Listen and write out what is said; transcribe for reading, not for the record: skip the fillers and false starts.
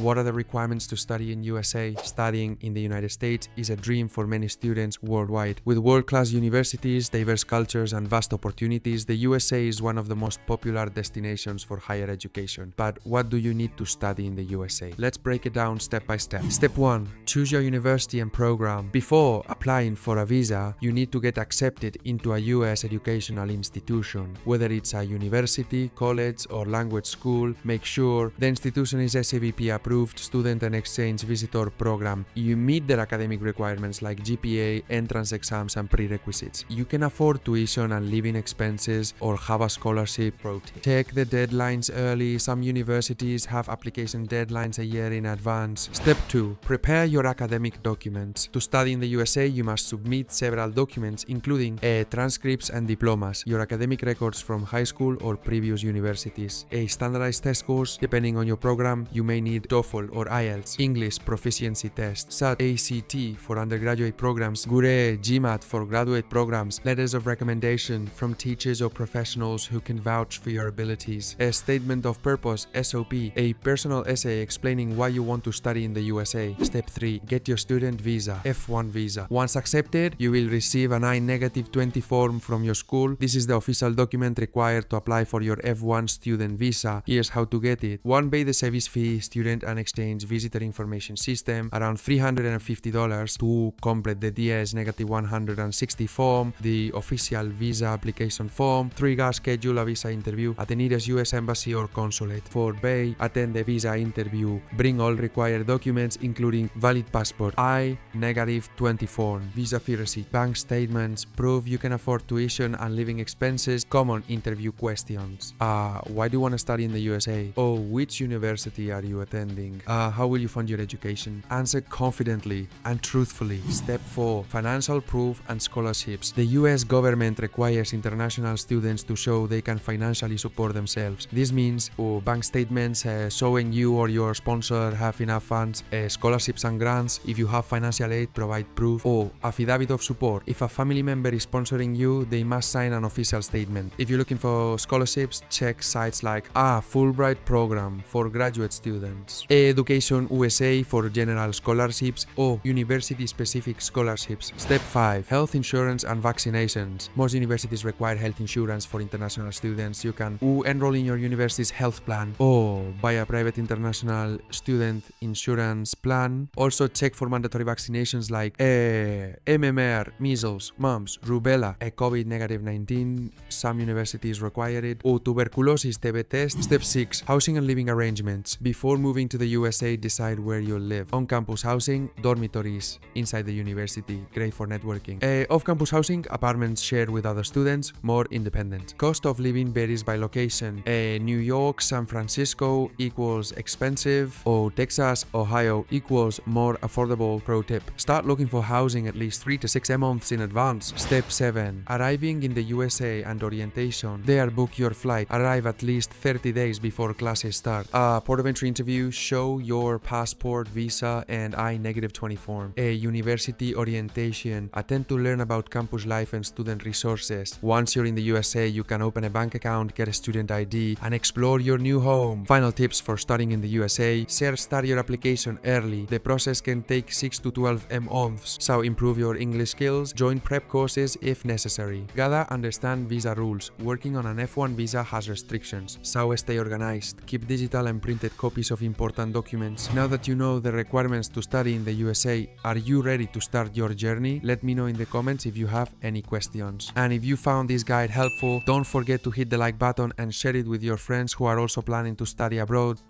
What are the requirements to study in USA? Studying in the United States is a dream for many students worldwide. With world-class universities, diverse cultures, and vast opportunities, the USA is one of the most popular destinations for higher education. But what do you need to study in the USA? Let's break it down step by step. Step 1. Choose your university and program. Before applying for a visa, you need to get accepted into a US educational institution. Whether it's a university, college, or language school, make sure the institution is SAVP approved Student and Exchange Visitor Program. You meet their academic requirements like GPA, entrance exams, and prerequisites. You can afford tuition and living expenses or have a scholarship. Pro tip. Check the deadlines early. Some universities have application deadlines a year in advance. Step 2. Prepare your academic documents. To study in the USA, you must submit several documents, including transcripts and diplomas, your academic records from high school or previous universities, a standardized test scores. Depending on your program, you may need TOEFL or IELTS, English proficiency test, SAT, ACT for undergraduate programs, GURE, GMAT for graduate programs, letters of recommendation from teachers or professionals who can vouch for your abilities, a statement of purpose, SOP, a personal essay explaining why you want to study in the USA. Step 3. Get your student visa, F1 visa. Once accepted, you will receive an I-20 form from your school. This is the official document required to apply for your F1 student visa. Here's how to get it. 1. Pay the service fee, Student and Exchange Visitor Information System, around $350 to complete the DS-160 form, the official visa application form. 3. Schedule a visa interview at the nearest US embassy or consulate. 4. Attend the visa interview. Bring all required documents, including valid passport, I-20 form, visa fee receipt, bank statements, proof you can afford tuition and living expenses. Common interview questions. Why do you want to study in the USA? Oh, which university are you attending? How will you fund your education? Answer confidently and truthfully. Step 4. Financial proof and scholarships. The US government requires international students to show they can financially support themselves. This means bank statements showing you or your sponsor have enough funds, scholarships and grants. If you have financial aid, provide proof. Affidavit of support. If a family member is sponsoring you, they must sign an official statement. If you're looking for scholarships, check sites like Fulbright program for graduate students, Education USA for general scholarships or university-specific scholarships. Step 5. Health insurance and vaccinations. Most universities require health insurance for international students. You can enroll in your university's health plan or buy a private international student insurance plan. Also check for mandatory vaccinations like MMR, measles, mumps, rubella, COVID-19, some universities require it, or tuberculosis TB test. Step 6. Housing and living arrangements. Before moving to the USA, decide where you'll live. On-campus housing, dormitories inside the university, great for networking. Off-campus housing, apartments shared with other students, more independent. Cost of living varies by location. New York, San Francisco equals expensive, or Texas, Ohio equals more affordable. Pro tip. Start looking for housing at least 3 to 6 months in advance. Step 7. Arriving in the USA and orientation. There, book your flight. Arrive at least 30 days before classes start. Port of entry interview. Show your passport, visa, and I-20 form. University orientation. Attend to learn about campus life and student resources. Once you're in the USA, you can open a bank account, get a student ID, and explore your new home. Final tips for studying in the USA. Start your application early. The process can take 6 to 12 months, so improve your English skills. Join prep courses if necessary. Gotta understand visa rules. Working on an F1 visa has restrictions, so stay organized. Keep digital and printed copies of important documents. Now that you know the requirements to study in the USA, are you ready to start your journey? Let me know in the comments if you have any questions. And if you found this guide helpful, don't forget to hit the like button and share it with your friends who are also planning to study abroad.